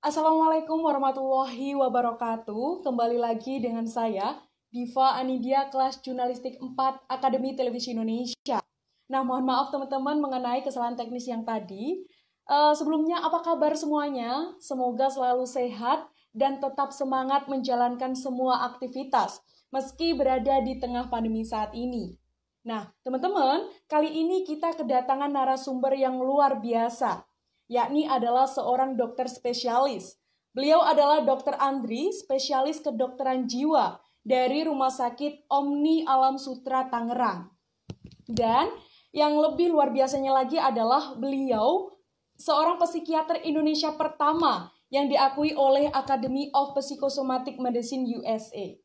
Assalamualaikum warahmatullahi wabarakatuh. Kembali lagi dengan saya, Diva Anidia, kelas Jurnalistik 4 Akademi Televisi Indonesia. Nah, mohon maaf teman-teman mengenai kesalahan teknis yang tadi. Sebelumnya, apa kabar semuanya? Semoga selalu sehat dan tetap semangat menjalankan semua aktivitas, meski berada di tengah pandemi saat ini. Nah, teman-teman, kali ini kita kedatangan narasumber yang luar biasa, yakni adalah seorang dokter spesialis. Beliau adalah Dr. Andri, spesialis kedokteran jiwa dari Rumah Sakit Omni Alam Sutra Tangerang. Dan yang lebih luar biasanya lagi adalah beliau seorang psikiater Indonesia pertama yang diakui oleh Academy of Psychosomatic Medicine USA.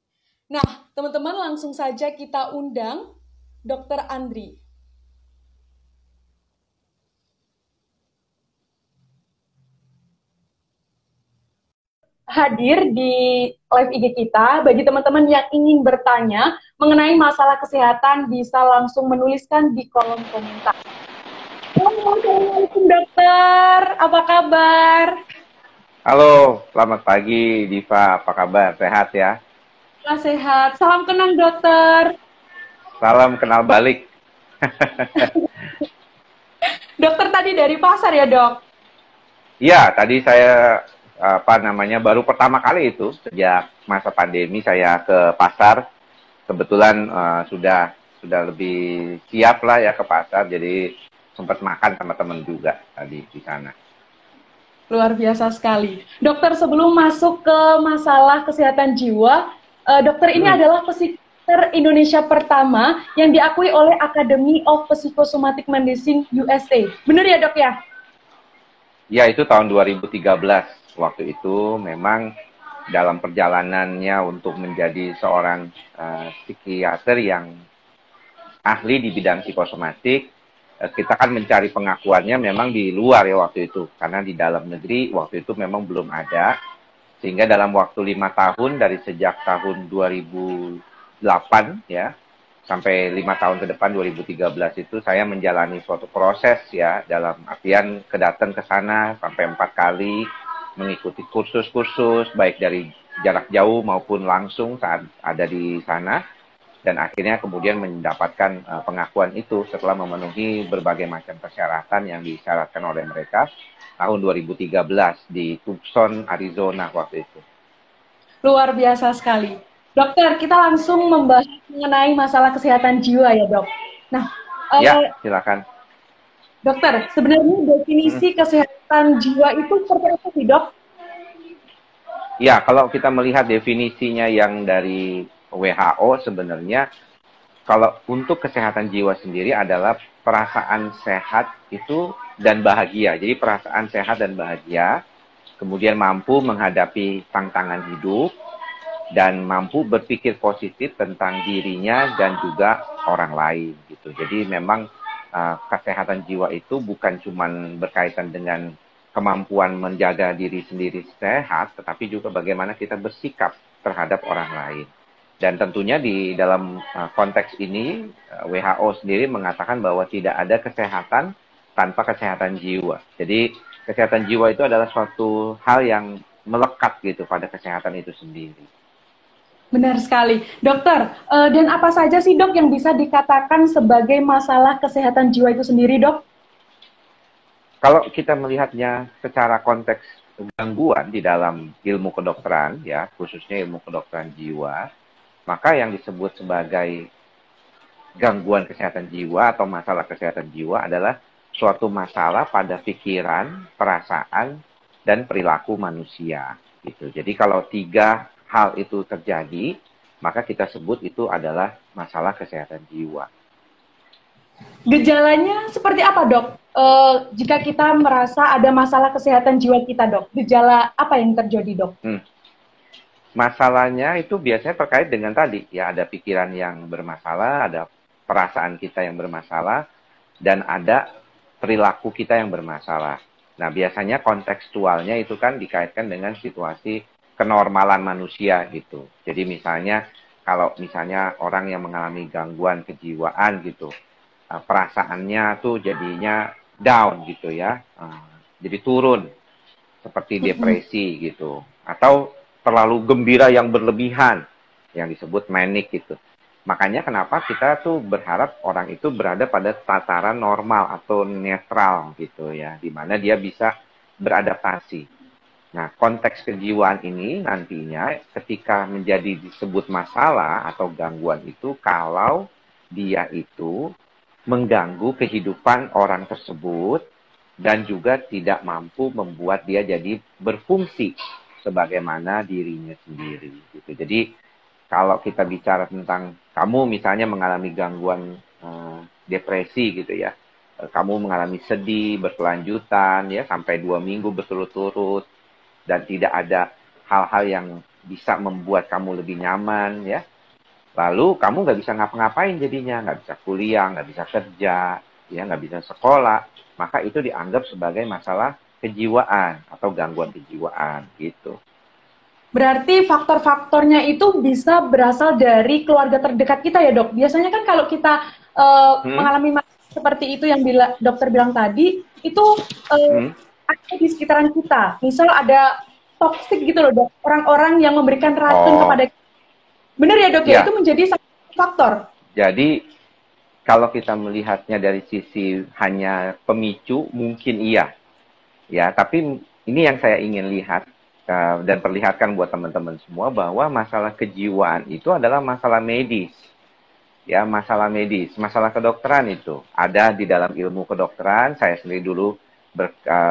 Nah, teman-teman langsung saja kita undang Dr. Andri. Hadir di live IG kita. Bagi teman-teman yang ingin bertanya mengenai masalah kesehatan bisa langsung menuliskan di kolom komentar. Assalamualaikum dokter, apa kabar? Halo, selamat pagi Diva, apa kabar? Sehat ya? Sehat, salam kenang dokter. Salam kenal balik. Dokter tadi dari pasar ya dok? Iya, tadi saya baru pertama kali itu sejak masa pandemi saya ke pasar. Kebetulan sudah lebih siap lah ya ke pasar, jadi sempat makan sama teman juga tadi di sana. Luar biasa sekali. Dokter, sebelum masuk ke masalah kesehatan jiwa, dokter ini adalah psikiater Indonesia pertama yang diakui oleh Academy of Psychosomatic Medicine USA. Benar ya dok ya? Ya, itu tahun 2013. Waktu itu memang dalam perjalanannya untuk menjadi seorang psikiater yang ahli di bidang psikosomatik, kita kan mencari pengakuannya memang di luar ya waktu itu. Karena di dalam negeri waktu itu memang belum ada. Sehingga dalam waktu 5 tahun, dari sejak tahun 2008 ya, sampai 5 tahun ke depan 2013 itu saya menjalani suatu proses ya, dalam artian kedatang ke sana sampai 4 kali, mengikuti kursus-kursus baik dari jarak jauh maupun langsung saat ada di sana, dan akhirnya kemudian mendapatkan pengakuan itu setelah memenuhi berbagai macam persyaratan yang disyaratkan oleh mereka tahun 2013 di Tucson, Arizona waktu itu. Luar biasa sekali. Dokter, kita langsung membahas mengenai masalah kesehatan jiwa ya dok. Nah, Ya, silakan. dokter, sebenarnya definisi kesehatan jiwa itu seperti apa sih dok? Ya, kalau kita melihat definisinya yang dari WHO sebenarnya, kalau untuk kesehatan jiwa sendiri adalah perasaan sehat itu dan bahagia. Jadi perasaan sehat dan bahagia, kemudian mampu menghadapi tantangan hidup, dan mampu berpikir positif tentang dirinya dan juga orang lain gitu. Jadi memang kesehatan jiwa itu bukan cuma berkaitan dengan kemampuan menjaga diri sendiri sehat, tetapi juga bagaimana kita bersikap terhadap orang lain. Dan tentunya di dalam konteks ini WHO sendiri mengatakan bahwa tidak ada kesehatan tanpa kesehatan jiwa. Jadi kesehatan jiwa itu adalah suatu hal yang melekat gitu pada kesehatan itu sendiri. Benar sekali. Dokter, dan apa saja sih dok yang bisa dikatakan sebagai masalah kesehatan jiwa itu sendiri dok? Kalau kita melihatnya secara konteks gangguan di dalam ilmu kedokteran, ya khususnya ilmu kedokteran jiwa, maka yang disebut sebagai gangguan kesehatan jiwa atau masalah kesehatan jiwa adalah suatu masalah pada pikiran, perasaan, dan perilaku manusia. Gitu. Jadi kalau tiga hal itu terjadi, maka kita sebut itu adalah masalah kesehatan jiwa. Gejalanya seperti apa dok? Jika kita merasa ada masalah kesehatan jiwa kita dok, gejala apa yang terjadi dok? Masalahnya itu biasanya terkait dengan tadi, ya ada pikiran yang bermasalah, ada perasaan kita yang bermasalah, dan ada perilaku kita yang bermasalah. Nah, biasanya kontekstualnya itu kan dikaitkan dengan situasi kenormalan manusia gitu. Jadi misalnya, kalau misalnya orang yang mengalami gangguan kejiwaan gitu, perasaannya tuh jadinya down gitu ya, jadi turun. seperti depresi gitu, atau terlalu gembira yang berlebihan, yang disebut manic gitu. Makanya kenapa kita tuh berharap orang itu berada pada tataran normal atau netral gitu ya, di mana dia bisa beradaptasi. Nah, konteks kejiwaan ini nantinya ketika menjadi disebut masalah atau gangguan itu kalau dia itu mengganggu kehidupan orang tersebut dan juga tidak mampu membuat dia jadi berfungsi sebagaimana dirinya sendiri gitu. Jadi kalau kita bicara tentang kamu misalnya mengalami gangguan depresi gitu ya, kamu mengalami sedih berkelanjutan ya sampai 2 minggu berturut-turut dan tidak ada hal-hal yang bisa membuat kamu lebih nyaman ya. Lalu kamu nggak bisa ngapa-ngapain jadinya, nggak bisa kuliah, nggak bisa kerja, ya nggak bisa sekolah, maka itu dianggap sebagai masalah kejiwaan atau gangguan kejiwaan gitu. Berarti faktor-faktornya itu bisa berasal dari keluarga terdekat kita ya dok. Biasanya kan kalau kita mengalami masalah seperti itu yang dokter bilang tadi, itu ada di sekitaran kita. Misal ada toksik gitu loh dok, orang-orang yang memberikan racun kepada kita. Benar ya dok ya, itu menjadi satu faktor. Jadi kalau kita melihatnya dari sisi hanya pemicu, mungkin iya. Ya, tapi ini yang saya ingin lihat dan perlihatkan buat teman-teman semua bahwa masalah kejiwaan itu adalah masalah medis. Ya, masalah medis, masalah kedokteran itu ada di dalam ilmu kedokteran. Saya sendiri dulu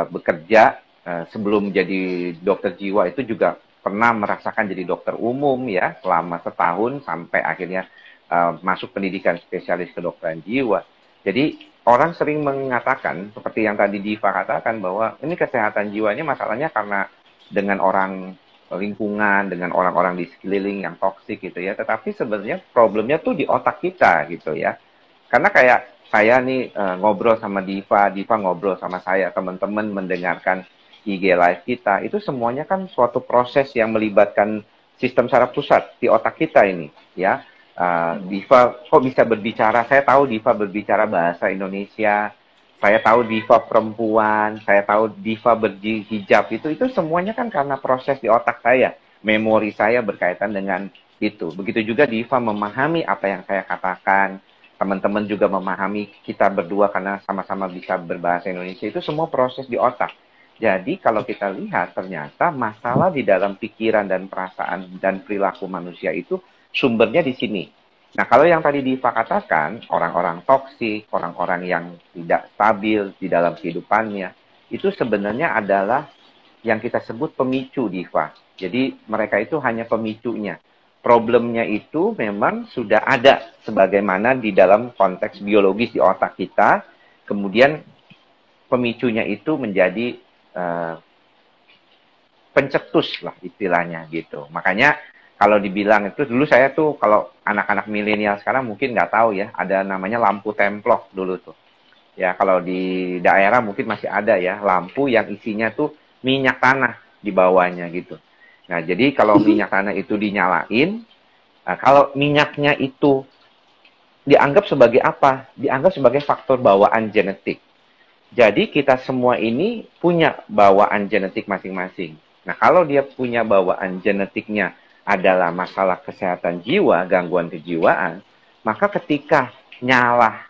bekerja sebelum jadi dokter jiwa itu juga pernah merasakan jadi dokter umum ya selama setahun sampai akhirnya masuk pendidikan spesialis kedokteran jiwa. Jadi orang sering mengatakan seperti yang tadi Diva katakan bahwa ini kesehatan jiwanya masalahnya karena dengan orang lingkungan, dengan orang-orang di sekeliling yang toksik gitu ya. Tetapi sebenarnya problemnya tuh di otak kita gitu ya. Karena kayak saya nih ngobrol sama Diva, Diva ngobrol sama saya, teman-teman mendengarkan IG live kita, itu semuanya kan suatu proses yang melibatkan sistem saraf pusat di otak kita ini ya. Diva kok bisa berbicara, saya tahu Diva berbicara bahasa Indonesia, saya tahu Diva perempuan, saya tahu Diva berhijab, itu semuanya kan karena proses di otak saya, memori saya berkaitan dengan itu. Begitu juga Diva memahami apa yang saya katakan, teman-teman juga memahami kita berdua karena sama-sama bisa berbahasa Indonesia, itu semua proses di otak. Jadi kalau kita lihat ternyata masalah di dalam pikiran dan perasaan dan perilaku manusia itu sumbernya di sini. Nah, kalau yang tadi Diva katakan, orang-orang toksik, orang-orang yang tidak stabil di dalam kehidupannya, itu sebenarnya adalah yang kita sebut pemicu, Diva. Jadi, mereka itu hanya pemicunya. Problemnya itu memang sudah ada sebagaimana di dalam konteks biologis di otak kita, kemudian pemicunya itu menjadi pencetus lah istilahnya gitu. Makanya kalau dibilang itu dulu saya tuh kalau anak-anak milenial sekarang mungkin nggak tahu ya, ada namanya lampu templok dulu tuh. Ya kalau di daerah mungkin masih ada ya lampu yang isinya tuh minyak tanah di bawahnya gitu. Nah jadi kalau minyak tanah itu dinyalain, kalau minyaknya itu dianggap sebagai apa? Dianggap sebagai faktor bawaan genetik. Jadi kita semua ini punya bawaan genetik masing-masing. Nah kalau dia punya bawaan genetiknya adalah masalah kesehatan jiwa, gangguan kejiwaan, maka ketika nyala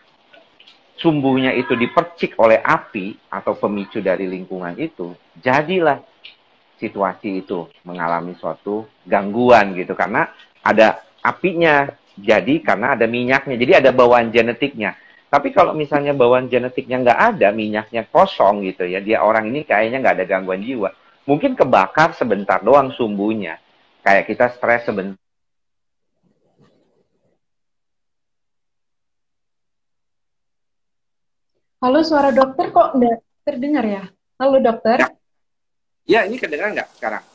sumbunya itu dipercik oleh api atau pemicu dari lingkungan itu, jadilah situasi itu mengalami suatu gangguan gitu karena ada apinya, jadi karena ada minyaknya, jadi ada bawaan genetiknya. Tapi kalau misalnya bawaan genetiknya nggak ada, minyaknya kosong gitu ya, dia orang ini kayaknya nggak ada gangguan jiwa, mungkin kebakar sebentar doang sumbunya. Kayak kita stres sebentar. Halo, suara dokter kok nggak terdengar ya? Halo dokter? Ya, ini kedengaran nggak sekarang?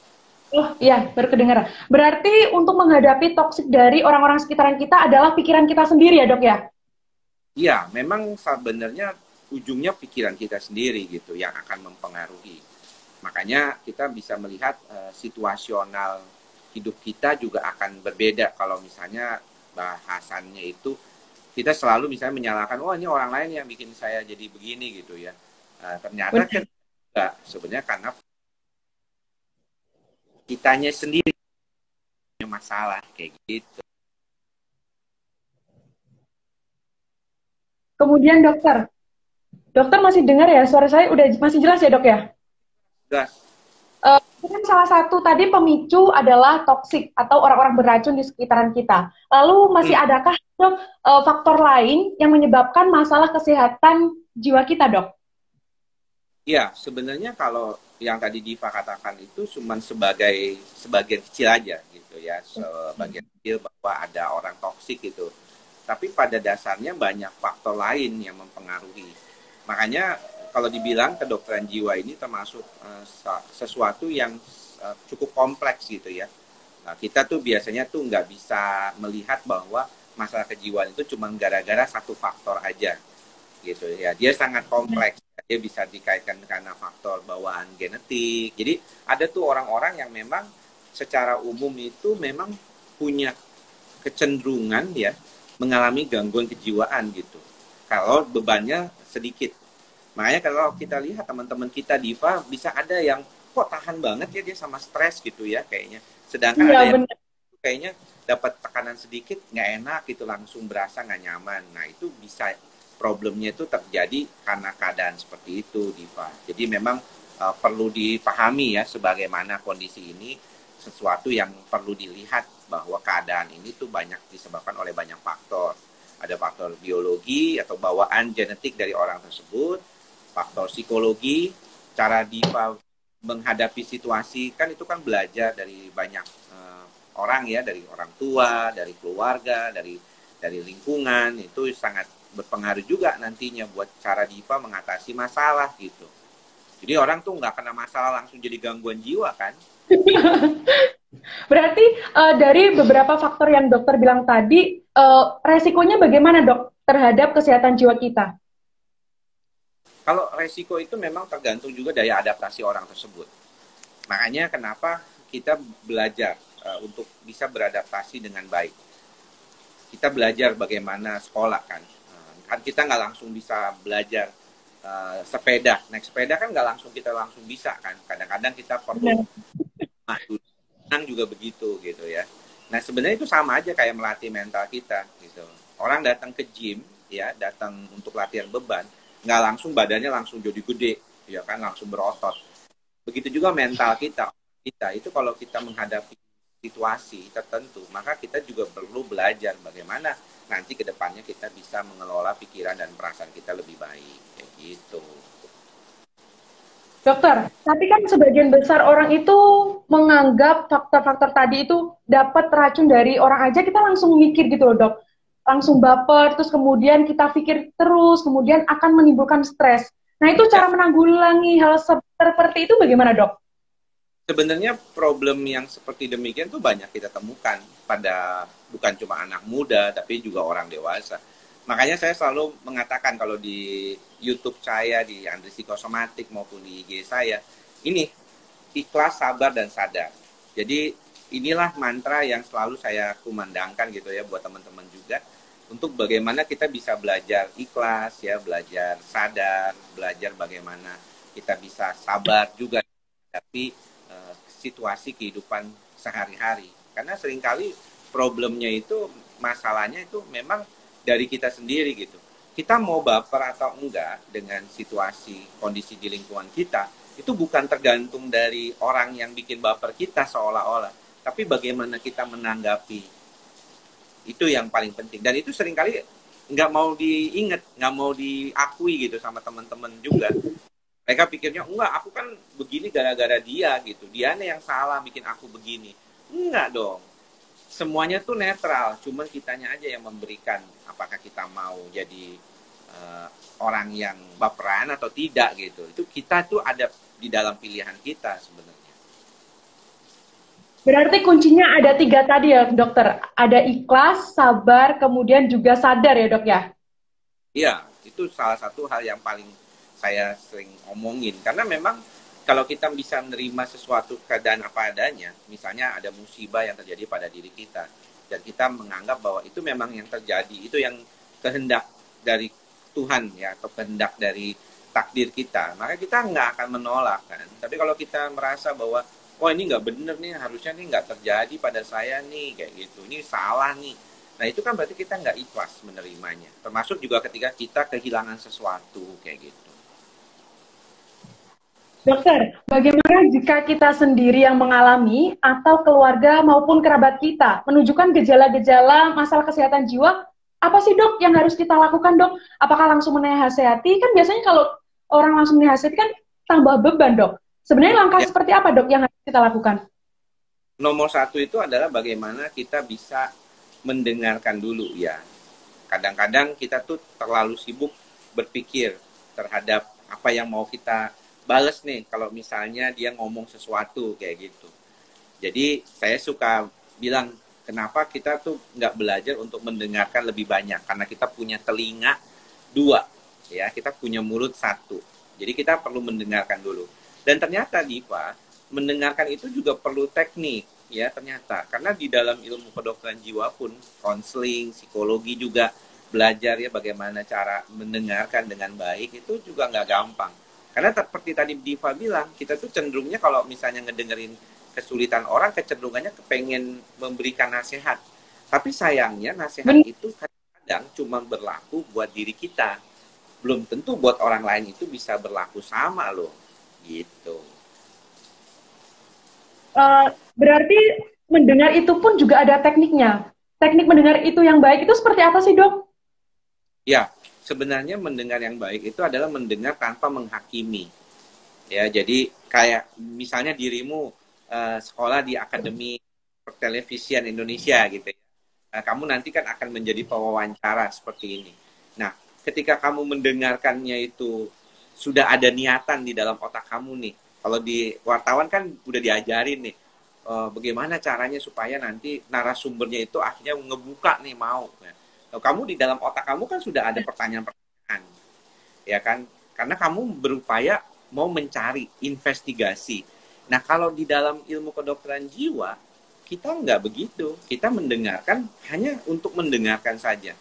Oh iya, baru kedengaran. Berarti untuk menghadapi toksik dari orang-orang sekitaran kita adalah pikiran kita sendiri ya dok ya? Iya, memang sebenarnya ujungnya pikiran kita sendiri gitu yang akan mempengaruhi. Makanya kita bisa melihat situasional hidup kita juga akan berbeda kalau misalnya bahasannya itu kita selalu misalnya menyalahkan, oh ini orang lain yang bikin saya jadi begini gitu ya. Ternyata kan enggak, sebenarnya karena kitanya sendiri punya masalah kayak gitu. Kemudian dokter masih dengar ya? Suara saya udah masih jelas ya dok ya? Gas. Itu kan salah satu tadi pemicu adalah toksik atau orang-orang beracun di sekitaran kita. Lalu masih adakah dok faktor lain yang menyebabkan masalah kesehatan jiwa kita dok? Ya, sebenarnya kalau yang tadi Diva katakan itu cuma sebagian kecil aja gitu ya, sebagian kecil bahwa ada orang toksik gitu. Tapi pada dasarnya banyak faktor lain yang mempengaruhi. Makanya kalau dibilang kedokteran jiwa ini termasuk sesuatu yang cukup kompleks gitu ya. Nah, kita tuh biasanya tuh nggak bisa melihat bahwa masalah kejiwaan itu cuma gara-gara satu faktor aja gitu ya. Dia sangat kompleks. Dia bisa dikaitkan karena faktor bawaan genetik. Jadi ada tuh orang-orang yang memang secara umum itu memang punya kecenderungan ya mengalami gangguan kejiwaan gitu. Kalau bebannya sedikit. Makanya kalau kita lihat teman-teman kita Diva bisa ada yang kok tahan banget ya dia sama stres gitu ya kayaknya. Sedangkan Iya ada yang benar. kayaknya dapat tekanan sedikit nggak enak gitu langsung berasa nggak nyaman. Nah itu bisa problemnya itu terjadi karena keadaan seperti itu Diva. Jadi memang perlu dipahami ya sebagaimana kondisi ini sesuatu yang perlu dilihat bahwa keadaan ini tuh banyak disebabkan oleh banyak faktor. Ada faktor biologi atau bawaan genetik dari orang tersebut, faktor psikologi, cara Diva menghadapi situasi kan itu kan belajar dari banyak orang ya, dari orang tua, dari keluarga, dari lingkungan, itu sangat berpengaruh juga nantinya buat cara Diva mengatasi masalah gitu. Jadi orang tuh nggak kena masalah langsung jadi gangguan jiwa kan. Berarti dari beberapa faktor yang dokter bilang tadi, resikonya bagaimana dok terhadap kesehatan jiwa kita? Kalau resiko itu memang tergantung juga dari adaptasi orang tersebut. Makanya kenapa kita belajar untuk bisa beradaptasi dengan baik. Kita belajar bagaimana sekolah kan. Kan kita nggak langsung bisa belajar sepeda. Naik sepeda kan nggak langsung kita langsung bisa kan. Kadang-kadang kita perlu maju. Senang juga begitu gitu ya. Nah sebenarnya itu sama aja kayak melatih mental kita gitu. Orang datang ke gym ya, datang untuk latihan beban, nggak langsung badannya langsung jadi gede, ya kan langsung berotot. Begitu juga mental kita. Kita itu kalau kita menghadapi situasi tertentu, maka kita juga perlu belajar bagaimana nanti ke depannya kita bisa mengelola pikiran dan perasaan kita lebih baik kayak gitu. Dokter, tapi kan sebagian besar orang itu menganggap faktor-faktor tadi itu dapat racun dari orang aja, kita langsung mikir gitu loh dok. Langsung baper, terus kemudian kita pikir terus, kemudian akan menimbulkan stres. Nah itu Ya, cara menanggulangi hal seperti itu bagaimana dok? sebenarnya problem yang seperti demikian tuh banyak kita temukan pada bukan cuma anak muda tapi juga orang dewasa. Makanya saya selalu mengatakan kalau di YouTube saya, di Andri Psikosomatik maupun di IG saya, ini ikhlas, sabar, dan sadar. Jadi inilah mantra yang selalu saya kumandangkan gitu ya buat teman-teman juga untuk bagaimana kita bisa belajar ikhlas ya, belajar sadar, belajar bagaimana kita bisa sabar juga tapi situasi kehidupan sehari-hari. Karena seringkali problemnya itu, masalahnya itu memang dari kita sendiri gitu. Kita mau baper atau enggak dengan situasi, kondisi di lingkungan kita, itu bukan tergantung dari orang yang bikin baper kita seolah-olah. Tapi bagaimana kita menanggapi, itu yang paling penting. Dan itu seringkali nggak mau diingat, nggak mau diakui gitu sama teman-teman juga. Mereka pikirnya, enggak, aku kan begini gara-gara dia gitu. Dianya yang salah bikin aku begini. Enggak dong. Semuanya tuh netral. Cuman kitanya aja yang memberikan apakah kita mau jadi orang yang baperan atau tidak gitu. Itu kita tuh ada di dalam pilihan kita sebenarnya. Berarti kuncinya ada tiga tadi ya dokter. Ada ikhlas, sabar, kemudian juga sadar ya dok ya? Iya, itu salah satu hal yang paling saya sering omongin. Karena memang kalau kita bisa menerima sesuatu keadaan apa adanya, misalnya ada musibah yang terjadi pada diri kita, dan kita menganggap bahwa itu memang yang terjadi, itu yang kehendak dari Tuhan ya, atau kehendak dari takdir kita, maka kita nggak akan menolak kan. Tapi kalau kita merasa bahwa, wah ini nggak bener nih, harusnya nih nggak terjadi pada saya nih, kayak gitu, ini salah nih. Nah itu kan berarti kita nggak ikhlas menerimanya. Termasuk juga ketika kita kehilangan sesuatu, kayak gitu. Dokter, bagaimana jika kita sendiri yang mengalami atau keluarga maupun kerabat kita menunjukkan gejala-gejala masalah kesehatan jiwa? Apa sih dok yang harus kita lakukan dok? Apakah langsung menasehati? Kan biasanya kalau orang langsung menasehati kan tambah beban dok. Sebenarnya langkah Ya, seperti apa dok yang harus kita lakukan? nomor satu itu adalah bagaimana kita bisa mendengarkan dulu ya. Kadang-kadang kita tuh terlalu sibuk berpikir terhadap apa yang mau kita bales nih kalau misalnya dia ngomong sesuatu kayak gitu. Jadi saya suka bilang kenapa kita tuh nggak belajar untuk mendengarkan lebih banyak, karena kita punya telinga dua, ya kita punya mulut satu. Jadi kita perlu mendengarkan dulu. Dan ternyata Diva, mendengarkan itu juga perlu teknik ya ternyata, karena di dalam ilmu kedokteran jiwa pun konseling, psikologi juga belajar ya bagaimana cara mendengarkan dengan baik itu juga nggak gampang. Karena seperti tadi Diva bilang, kita tuh cenderungnya kalau misalnya ngedengerin kesulitan orang, kecenderungannya kepengen memberikan nasihat. Tapi sayangnya nasihat itu kadang cuma berlaku buat diri kita. Belum tentu buat orang lain itu bisa berlaku sama loh. Gitu. Berarti mendengar itu pun juga ada tekniknya. Teknik mendengar itu yang baik itu seperti apa sih dok? Ya, sebenarnya mendengar yang baik itu adalah mendengar tanpa menghakimi. Ya, jadi kayak misalnya dirimu sekolah di Akademi Pertelevisian Indonesia gitu ya. Kamu nanti kan akan menjadi pewawancara seperti ini. Nah, ketika kamu mendengarkannya itu sudah ada niatan di dalam otak kamu nih. Kalau di wartawan kan udah diajarin nih bagaimana caranya supaya nanti narasumbernya itu akhirnya ngebuka nih mau. Nah, kamu di dalam otak kamu kan sudah ada pertanyaan-pertanyaan, ya kan? Karena kamu berupaya mau mencari investigasi. Nah, kalau di dalam ilmu kedokteran jiwa, kita nggak begitu. Kita mendengarkan hanya untuk mendengarkan saja.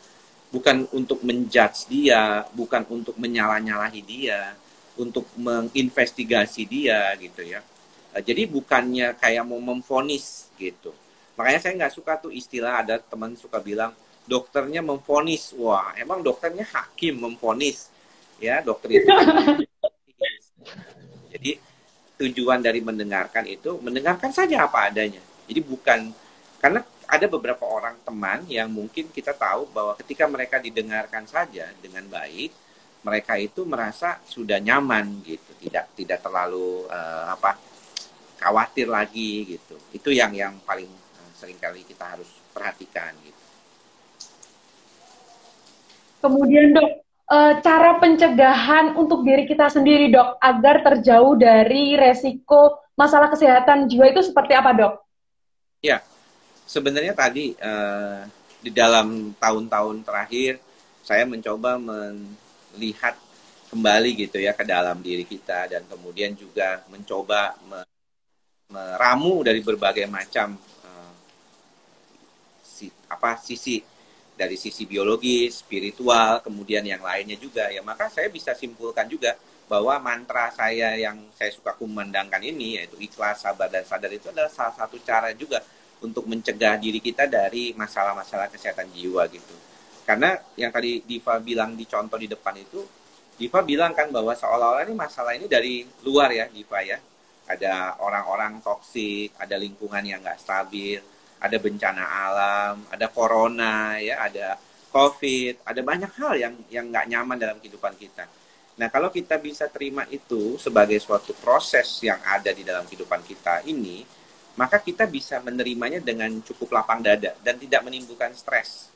Bukan untuk menjudge dia, bukan untuk menyalah-nyalahi dia, untuk menginvestigasi dia gitu ya. Jadi bukannya kayak mau memvonis gitu. Makanya saya nggak suka tuh istilah, ada teman suka bilang dokternya memvonis. Wah, emang dokternya hakim memvonis? Ya, dokter itu kan. Jadi tujuan dari mendengarkan itu mendengarkan saja apa adanya. Jadi bukan, karena ada beberapa orang teman yang mungkin kita tahu bahwa ketika mereka didengarkan saja dengan baik, mereka itu merasa sudah nyaman gitu, tidak terlalu khawatir lagi gitu. Itu yang paling seringkali kita harus perhatikan gitu. Kemudian dok, cara pencegahan untuk diri kita sendiri dok, agar terjauh dari resiko masalah kesehatan jiwa itu seperti apa dok? Ya, sebenarnya tadi di dalam tahun-tahun terakhir saya mencoba melihat kembali gitu ya ke dalam diri kita, dan kemudian juga mencoba meramu dari berbagai macam sisi, dari sisi biologis, spiritual, kemudian yang lainnya juga ya. Maka saya bisa simpulkan juga bahwa mantra saya yang saya suka kumandangkan ini, yaitu ikhlas, sabar, dan sadar, itu adalah salah satu cara juga untuk mencegah diri kita dari masalah-masalah kesehatan jiwa gitu. Karena yang tadi Diva bilang di contoh di depan itu, Diva bilang kan bahwa seolah-olah ini masalah ini dari luar ya Diva ya. Ada orang-orang toksik, ada lingkungan yang nggak stabil, ada bencana alam, ada corona, ya, ada COVID, ada banyak hal yang nggak nyaman dalam kehidupan kita. Nah, kalau kita bisa terima itu sebagai suatu proses yang ada di dalam kehidupan kita ini, maka kita bisa menerimanya dengan cukup lapang dada dan tidak menimbulkan stres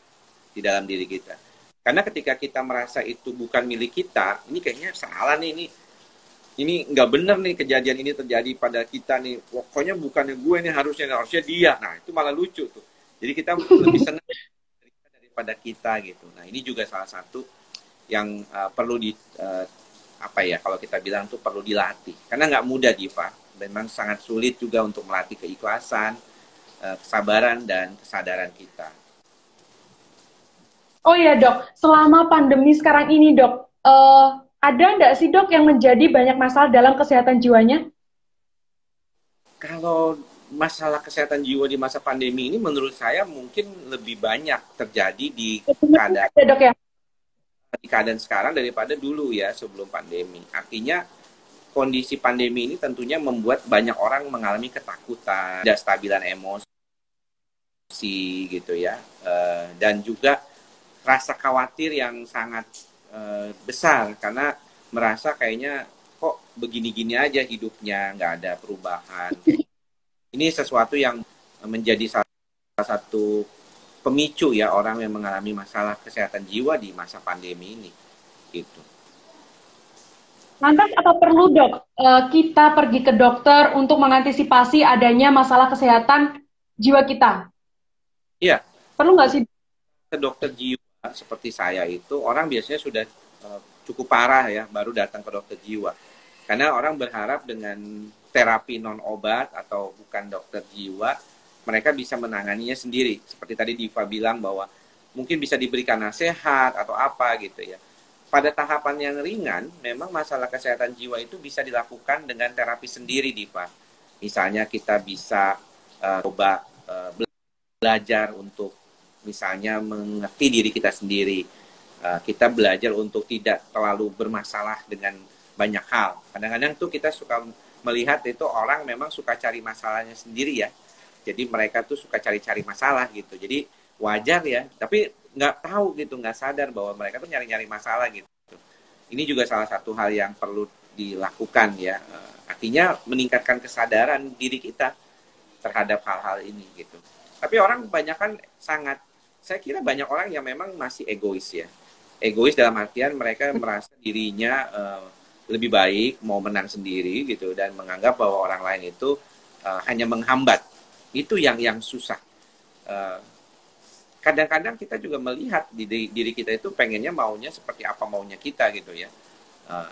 di dalam diri kita. Karena ketika kita merasa itu bukan milik kita, ini kayaknya salah nih, ini nggak bener nih kejadian ini terjadi pada kita nih, pokoknya bukannya gue nih, harusnya dia. Nah itu malah lucu tuh, jadi kita lebih senang daripada kita gitu. Nah ini juga salah satu yang perlu apa ya, kalau kita bilang tuh perlu dilatih, karena nggak mudah Diva, memang sangat sulit juga untuk melatih keikhlasan, kesabaran, dan kesadaran kita. Oh iya dok, selama pandemi sekarang ini dok, ada nggak sih dok yang menjadi banyak masalah dalam kesehatan jiwanya? Kalau masalah kesehatan jiwa di masa pandemi ini menurut saya mungkin lebih banyak terjadi keadaan Ya, Dok ya. di keadaan sekarang daripada dulu ya sebelum pandemi. Artinya kondisi pandemi ini tentunya membuat banyak orang mengalami ketakutan, tidak stabilan emosi gitu ya, dan juga rasa khawatir yang sangat besar karena merasa kayaknya kok begini-gini aja hidupnya, nggak ada perubahan. Ini sesuatu yang menjadi salah satu pemicu ya orang yang mengalami masalah kesehatan jiwa di masa pandemi ini gitu. Lantas apa perlu dok kita pergi ke dokter untuk mengantisipasi adanya masalah kesehatan jiwa kita? Iya, Perlu nggak sih? ke dokter jiwa seperti saya itu orang biasanya sudah cukup parah ya baru datang ke dokter jiwa. Karena orang berharap dengan terapi non obat atau bukan dokter jiwa mereka bisa menanganinya sendiri. Seperti tadi Diva bilang bahwa mungkin bisa diberikan nasihat atau apa gitu ya. Pada tahapan yang ringan, memang masalah kesehatan jiwa itu bisa dilakukan dengan terapi sendiri, Diva. Misalnya kita bisa coba belajar untuk misalnya mengerti diri kita sendiri. Kita belajar untuk tidak terlalu bermasalah dengan banyak hal. Kadang-kadang tuh kita suka melihat itu orang memang suka cari masalahnya sendiri ya. Jadi mereka tuh suka cari-cari masalah gitu. Jadi wajar ya, tapi nggak tahu gitu, nggak sadar bahwa mereka tuh nyari-nyari masalah gitu. Ini juga salah satu hal yang perlu dilakukan ya. Artinya meningkatkan kesadaran diri kita terhadap hal-hal ini gitu. Tapi orang kebanyakan saya kira banyak orang yang memang masih egois ya. Egois dalam artian mereka merasa dirinya lebih baik, mau menang sendiri gitu dan menganggap bahwa orang lain itu hanya menghambat. Itu yang susah. Kadang-kadang kita juga melihat diri kita itu pengennya maunya seperti apa maunya kita gitu ya.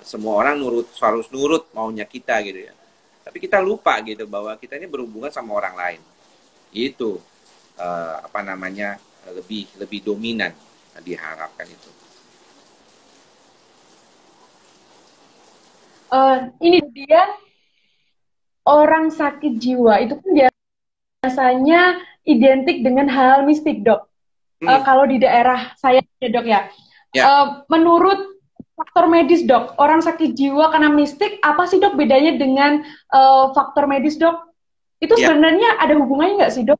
Semua orang harus nurut maunya kita gitu ya. Tapi kita lupa gitu bahwa kita ini berhubungan sama orang lain. Itu lebih dominan diharapkan itu. Ini dia orang sakit jiwa itu kan biasanya identik dengan hal mistik dok. Kalau di daerah saya ya dok ya. Menurut faktor medis dok, orang sakit jiwa karena mistik apa sih dok bedanya dengan faktor medis dok? Itu sebenarnya ada hubungannya nggak sih dok?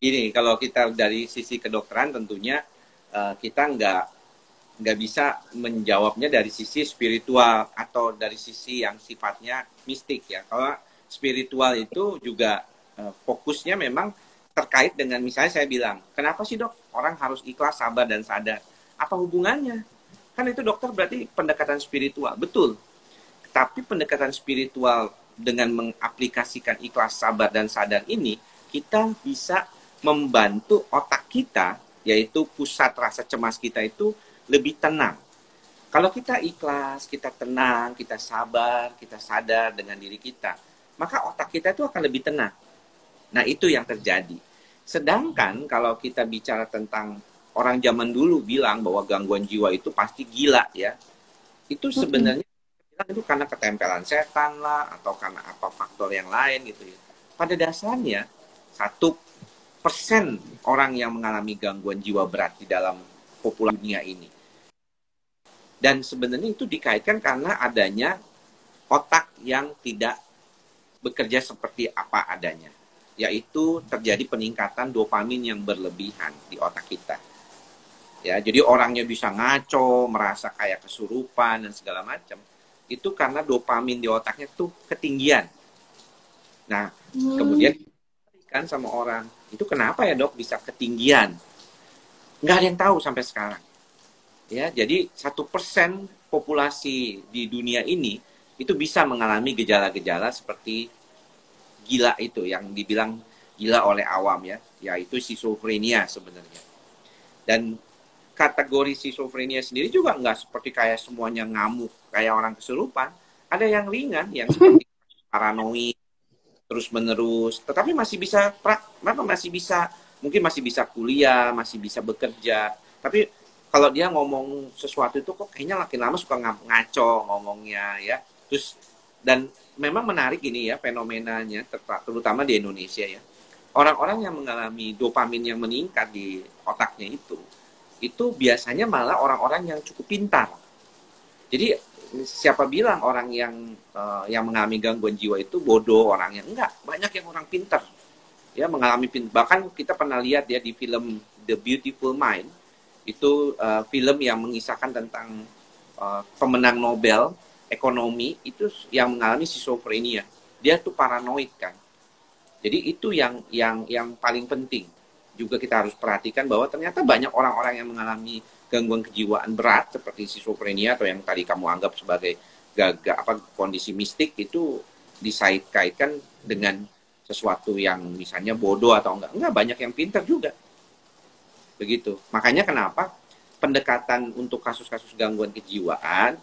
Ini kalau kita dari sisi kedokteran tentunya kita nggak bisa menjawabnya dari sisi spiritual atau dari sisi yang sifatnya mistik ya. Kalau spiritual itu juga fokusnya memang terkait dengan misalnya saya bilang, kenapa sih dok orang harus ikhlas, sabar dan sadar? Apa hubungannya? Kan itu dokter berarti pendekatan spiritual, betul. Tapi pendekatan spiritual dengan mengaplikasikan ikhlas, sabar dan sadar ini, kita bisa membantu otak kita, yaitu pusat rasa cemas kita itu lebih tenang. Kalau kita ikhlas, kita tenang, kita sabar, kita sadar dengan diri kita, maka otak kita itu akan lebih tenang. Nah, itu yang terjadi. Sedangkan kalau kita bicara tentang orang zaman dulu bilang bahwa gangguan jiwa itu pasti gila ya. Itu sebenarnya itu karena ketempelan setan lah atau karena apa faktor yang lain gitu ya. Pada dasarnya 1% orang yang mengalami gangguan jiwa berat di dalam populasi dunia ini. Dan sebenarnya itu dikaitkan karena adanya otak yang tidak bekerja seperti apa adanya. Yaitu terjadi peningkatan dopamin yang berlebihan di otak kita. Ya, jadi orangnya bisa ngaco, merasa kayak kesurupan dan segala macam. Itu karena dopamin di otaknya tuh ketinggian. Nah, kemudian kan sama orang, itu kenapa ya dok bisa ketinggian? Nggak ada yang tahu sampai sekarang. Ya, jadi 1% populasi di dunia ini itu bisa mengalami gejala-gejala seperti gila itu yang dibilang gila oleh awam ya, yaitu schizophrenia sebenarnya. Dan kategori schizophrenia sendiri juga nggak seperti kayak semuanya ngamuk kayak orang kesurupan. Ada yang ringan yang seperti paranoid terus menerus, tetapi mungkin masih bisa kuliah, masih bisa bekerja. Tapi kalau dia ngomong sesuatu itu kok kayaknya makin lama suka ngaco ngomongnya ya. Terus Dan memang menarik ini ya fenomenanya, terutama di Indonesia ya. Orang-orang yang mengalami dopamin yang meningkat di otaknya itu biasanya malah orang-orang yang cukup pintar. Jadi siapa bilang orang yang mengalami gangguan jiwa itu bodoh orangnya? Enggak, banyak yang orang pintar ya mengalami bahkan kita pernah lihat ya di film The Beautiful Mind itu film yang mengisahkan tentang pemenang Nobel ekonomi itu yang mengalami schizophrenia. Dia tuh paranoid kan. Jadi itu yang paling penting. Juga kita harus perhatikan bahwa ternyata banyak orang-orang yang mengalami gangguan kejiwaan berat seperti schizophrenia atau yang tadi kamu anggap sebagai kondisi mistik itu dikait-kaitkan dengan sesuatu yang misalnya bodoh atau enggak banyak yang pintar juga begitu. Makanya kenapa pendekatan untuk kasus-kasus gangguan kejiwaan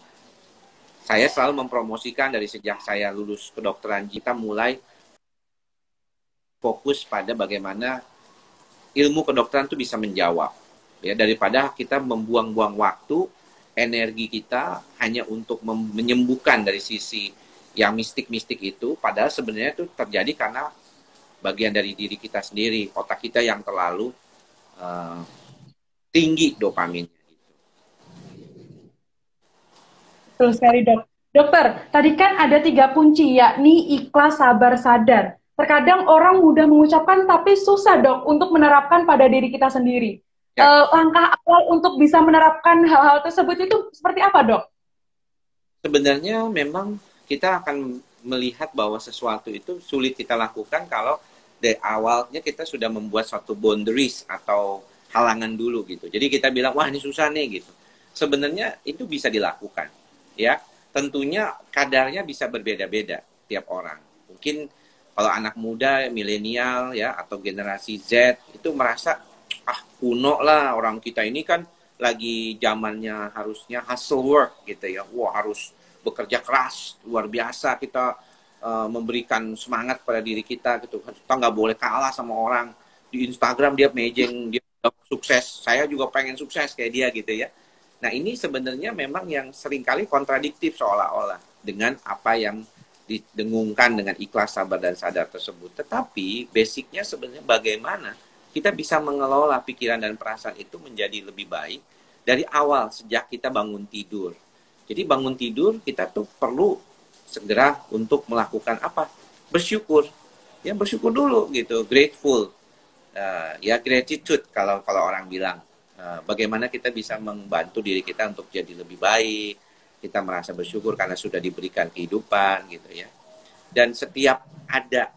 saya selalu mempromosikan dari sejak saya lulus kedokteran, kita mulai fokus pada bagaimana ilmu kedokteran itu bisa menjawab ya, daripada kita membuang-buang waktu energi kita hanya untuk menyembuhkan dari sisi yang mistik-mistik itu, padahal sebenarnya itu terjadi karena bagian dari diri kita sendiri, otak kita yang terlalu tinggi dopaminnya. Betul sekali, Dok. Dokter, tadi kan ada 3 kunci, yakni ikhlas, sabar, sadar. Terkadang orang mudah mengucapkan, tapi susah, Dok, untuk menerapkan pada diri kita sendiri. Ya. Langkah awal untuk bisa menerapkan hal-hal tersebut itu seperti apa, Dok? Sebenarnya memang kita akan melihat bahwa sesuatu itu sulit kita lakukan kalau dari awalnya kita sudah membuat suatu boundaries atau halangan dulu gitu. Jadi kita bilang, wah ini susah nih gitu. Sebenarnya itu bisa dilakukan, ya. Tentunya kadarnya bisa berbeda-beda tiap orang. Mungkin kalau anak muda, milenial ya atau generasi Z itu merasa kuno lah, orang kita ini kan lagi zamannya harusnya hustle work gitu ya. Wah, harus bekerja keras luar biasa, kita memberikan semangat pada diri kita gitu. Kita nggak boleh kalah sama orang di Instagram, dia mejeng, dia sukses, saya juga pengen sukses kayak dia gitu ya. Nah ini sebenarnya memang yang seringkali kontradiktif seolah-olah dengan apa yang didengungkan dengan ikhlas, sabar, dan sadar tersebut. Tetapi basicnya sebenarnya bagaimana kita bisa mengelola pikiran dan perasaan itu menjadi lebih baik dari awal sejak kita bangun tidur. Jadi bangun tidur kita tuh perlu segera untuk melakukan apa? Bersyukur. Ya bersyukur dulu gitu, grateful. Ya gratitude kalau orang bilang. Bagaimana kita bisa membantu diri kita untuk jadi lebih baik, kita merasa bersyukur karena sudah diberikan kehidupan gitu ya. Dan setiap ada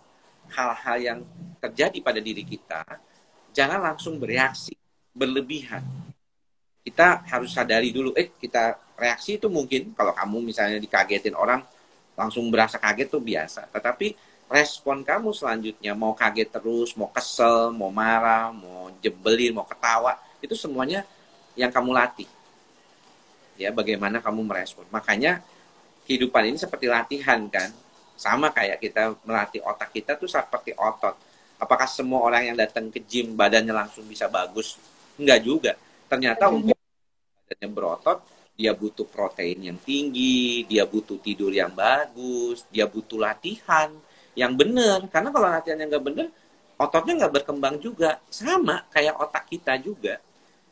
hal-hal yang terjadi pada diri kita, jangan langsung bereaksi berlebihan. Kita harus sadari dulu, kita reaksi itu mungkin kalau kamu misalnya dikagetin orang langsung berasa kaget tuh biasa, tetapi respon kamu selanjutnya mau kaget terus, mau kesel, mau marah, mau jebelin, mau ketawa, itu semuanya yang kamu latih. Ya, bagaimana kamu merespon. Makanya kehidupan ini seperti latihan kan. Sama kayak kita melatih otak kita tuh seperti otot. Apakah semua orang yang datang ke gym badannya langsung bisa bagus? Enggak juga. Ternyata untuk badannya berotot, dia butuh protein yang tinggi, dia butuh tidur yang bagus, dia butuh latihan yang benar. Karena kalau latihan yang nggak benar, ototnya nggak berkembang juga. Sama kayak otak kita juga.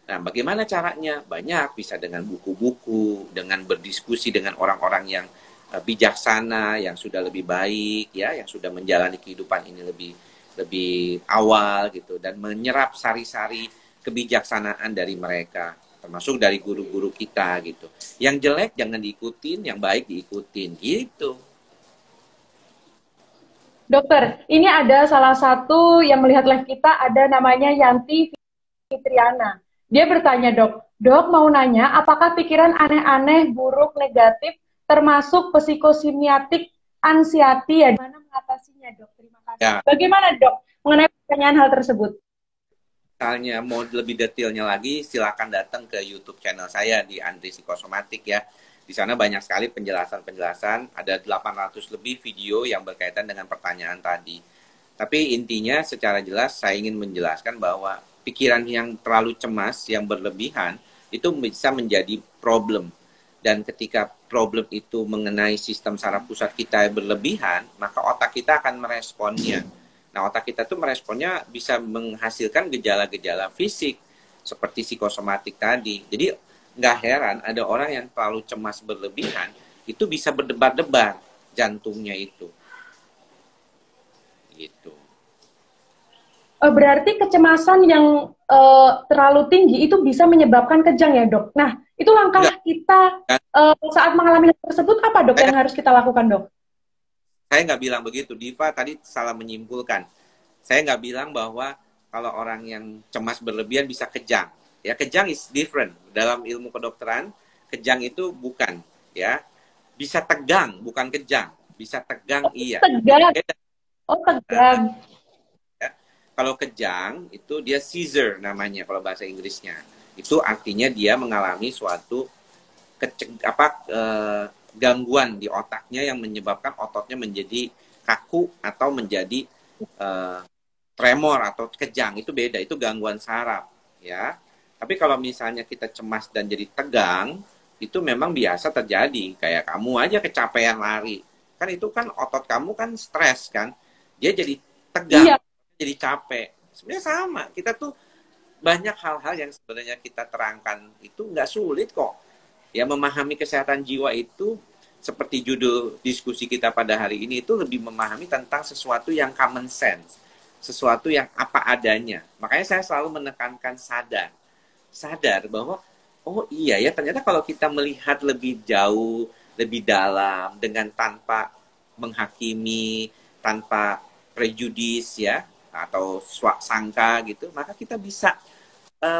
Nah, bagaimana caranya? Banyak, bisa dengan buku-buku, dengan berdiskusi dengan orang-orang yang bijaksana, yang sudah lebih baik, ya, yang sudah menjalani kehidupan ini lebih awal gitu, dan menyerap sari-sari kebijaksanaan dari mereka, termasuk dari guru-guru kita gitu. Yang jelek jangan diikutin, yang baik diikutin gitu. Dokter, ini ada salah satu yang melihat live kita, ada namanya Yanti Fitriana. Dia bertanya, Dok mau nanya, apakah pikiran aneh-aneh, buruk, negatif, termasuk psikosimiatik, anxiety, ya, gimana mengatasinya, Dok? Terima kasih. Ya. Bagaimana, Dok, mengenai pertanyaan hal tersebut? Misalnya mau lebih detailnya lagi, silakan datang ke YouTube channel saya di Andri Psikosomatik ya. Di sana banyak sekali penjelasan-penjelasan, ada 800 lebih video yang berkaitan dengan pertanyaan tadi. Tapi intinya secara jelas saya ingin menjelaskan bahwa pikiran yang terlalu cemas, yang berlebihan, itu bisa menjadi problem. Dan ketika problem itu mengenai sistem saraf pusat kita yang berlebihan, maka otak kita akan meresponnya. Nah, otak kita tuh meresponnya bisa menghasilkan gejala-gejala fisik seperti psikosomatik tadi. Jadi nggak heran ada orang yang terlalu cemas berlebihan itu bisa berdebar-debar jantungnya itu. Gitu. Berarti kecemasan yang terlalu tinggi itu bisa menyebabkan kejang ya, Dok? Nah, itu langkah kita saat mengalami hal tersebut apa, Dok, yang harus kita lakukan, Dok? Saya nggak bilang begitu. Diva tadi salah menyimpulkan. Saya nggak bilang bahwa kalau orang yang cemas berlebihan bisa kejang. Ya, kejang is different. Dalam ilmu kedokteran, kejang itu bukan. Ya, bisa tegang, bukan kejang. Bisa tegang, iya. Tegang. Oh, tegang. Kalau kejang itu dia seizure namanya kalau bahasa Inggrisnya. Itu artinya dia mengalami suatu gangguan di otaknya yang menyebabkan ototnya menjadi kaku atau menjadi tremor atau kejang. Itu beda, itu gangguan saraf, ya. Tapi kalau misalnya kita cemas dan jadi tegang, itu memang biasa terjadi. Kayak kamu aja kecapean lari. Kan itu kan otot kamu kan stres kan. Dia jadi tegang. Iya. Jadi capek. Sebenarnya sama. Kita tuh banyak hal-hal yang sebenarnya kita terangkan itu nggak sulit kok. Ya, memahami kesehatan jiwa itu seperti judul diskusi kita pada hari ini itu lebih memahami tentang sesuatu yang common sense. Sesuatu yang apa adanya. Makanya saya selalu menekankan sadar. Sadar bahwa oh iya ya ternyata kalau kita melihat lebih jauh, lebih dalam dengan tanpa menghakimi, tanpa prejudis ya, atau sangka gitu, maka kita bisa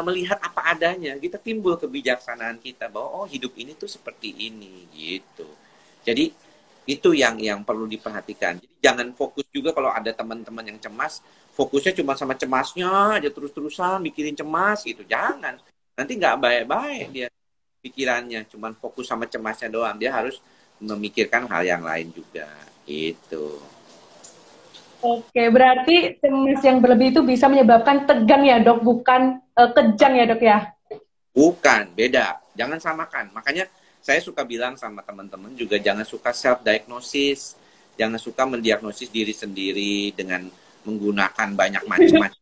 melihat apa adanya. Kita timbul kebijaksanaan kita bahwa oh hidup ini tuh seperti ini gitu. Jadi itu yang perlu diperhatikan. Jadi jangan fokus juga kalau ada teman-teman yang cemas, fokusnya cuma sama cemasnya aja terus-terusan mikirin cemas gitu. Jangan. Nanti nggak baik-baik dia pikirannya, cuma fokus sama cemasnya doang. Dia harus memikirkan hal yang lain juga. Gitu. Oke, berarti cemas yang berlebih itu bisa menyebabkan tegang ya, Dok, bukan kejang ya, Dok ya? Bukan, beda. Jangan samakan. Makanya saya suka bilang sama teman-teman juga jangan suka self-diagnosis. Jangan suka mendiagnosis diri sendiri dengan menggunakan banyak macam-macam.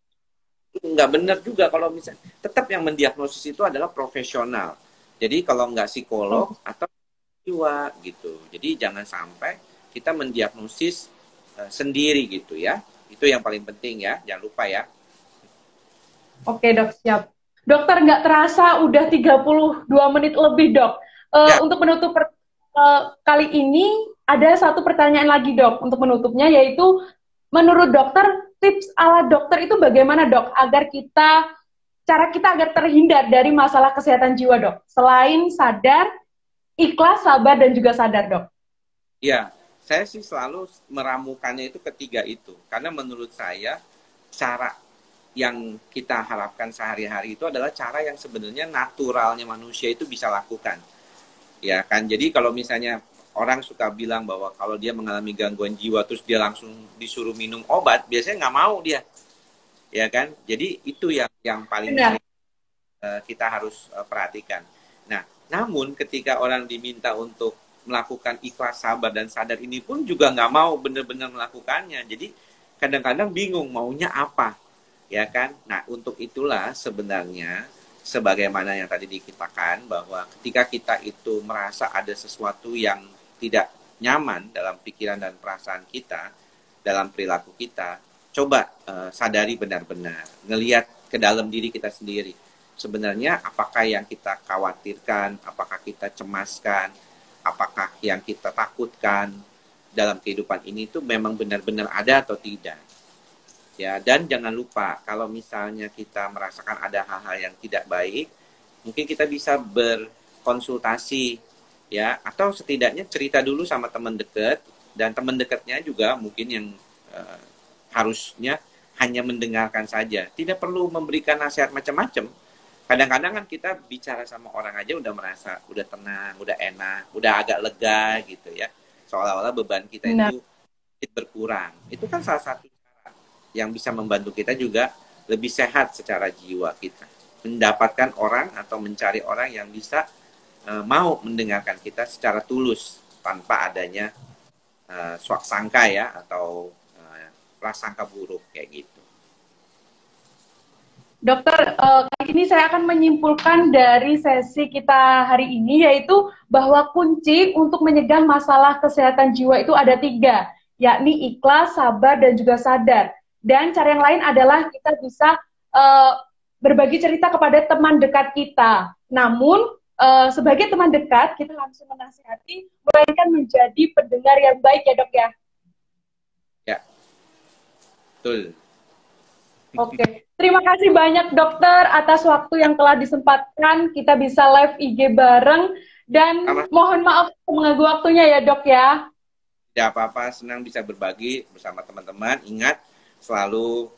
Nggak benar juga kalau misalnya. Tetap yang mendiagnosis itu adalah profesional. Jadi kalau nggak psikolog atau jiwa gitu. Jadi jangan sampai kita mendiagnosis sendiri gitu ya. Itu yang paling penting ya, jangan lupa ya. Oke, Dok, siap. Dokter, nggak terasa udah 32 menit lebih, Dok. Untuk menutup kali ini ada satu pertanyaan lagi, Dok, untuk menutupnya, yaitu menurut dokter, tips ala dokter itu bagaimana, Dok, agar cara kita agar terhindar dari masalah kesehatan jiwa, Dok? Selain sadar, ikhlas, sabar, dan juga sadar, Dok. Iya. Saya sih selalu meramukannya itu ketiga itu. Karena menurut saya, cara yang kita harapkan sehari-hari itu adalah cara yang sebenarnya naturalnya manusia itu bisa lakukan. Ya kan, jadi kalau misalnya orang suka bilang bahwa kalau dia mengalami gangguan jiwa, terus dia langsung disuruh minum obat, biasanya nggak mau dia. Ya kan, jadi itu yang paling kita harus perhatikan. Nah, namun ketika orang diminta untuk melakukan ikhlas, sabar, dan sadar ini pun juga nggak mau benar-benar melakukannya. Jadi kadang-kadang bingung maunya apa, ya kan? Nah, untuk itulah sebenarnya sebagaimana yang tadi dikatakan bahwa ketika kita itu merasa ada sesuatu yang tidak nyaman dalam pikiran dan perasaan kita, dalam perilaku kita, coba sadari benar-benar, ngelihat ke dalam diri kita sendiri. Sebenarnya apakah yang kita khawatirkan, apakah kita cemaskan, apakah yang kita takutkan dalam kehidupan ini itu memang benar-benar ada atau tidak. Ya, dan jangan lupa kalau misalnya kita merasakan ada hal-hal yang tidak baik, mungkin kita bisa berkonsultasi ya, atau setidaknya cerita dulu sama teman dekat, dan teman dekatnya juga mungkin yang harusnya hanya mendengarkan saja. Tidak perlu memberikan nasihat macam-macam. Kadang-kadang kan kita bicara sama orang aja udah merasa, udah tenang, udah enak, udah agak lega gitu ya. Seolah-olah beban kita itu berkurang. Itu kan salah satu cara yang bisa membantu kita juga lebih sehat secara jiwa kita. Mendapatkan orang atau mencari orang yang bisa mau mendengarkan kita secara tulus tanpa adanya swak sangka ya atau prasangka buruk kayak gitu. Dokter, kali ini saya akan menyimpulkan dari sesi kita hari ini, yaitu bahwa kunci untuk menyegah masalah kesehatan jiwa itu ada 3, yakni ikhlas, sabar, dan juga sadar. Dan cara yang lain adalah kita bisa berbagi cerita kepada teman dekat kita. Namun, sebagai teman dekat, kita langsung menasihati, melainkan menjadi pendengar yang baik ya dok ya? Ya, betul. Oke, terima kasih banyak dokter atas waktu yang telah disempatkan. Kita bisa live IG bareng dan mohon maaf mengganggu waktunya ya dok ya. Tidak apa-apa, senang bisa berbagi bersama teman-teman. Ingat, selalu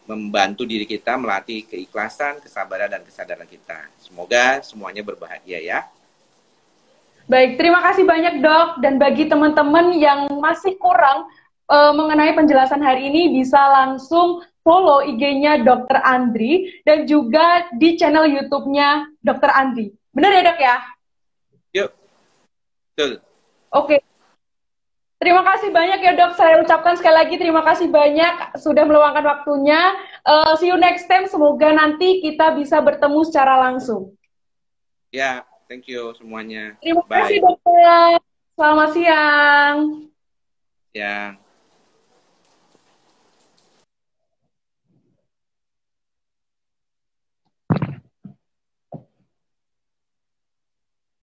membantu diri kita melatih keikhlasan, kesabaran, dan kesadaran kita. Semoga semuanya berbahagia ya. Baik, terima kasih banyak dok. Dan bagi teman-teman yang masih kurang mengenai penjelasan hari ini, bisa langsung follow IG-nya Dr. Andri dan juga di channel YouTube-nya Dr. Andri. Benar ya dok ya? Yuk, betul. Oke. Terima kasih banyak ya dok. Saya ucapkan sekali lagi terima kasih banyak sudah meluangkan waktunya. See you next time. Semoga nanti kita bisa bertemu secara langsung. Ya, thank you semuanya. Terima kasih dokter. Selamat siang. Ya.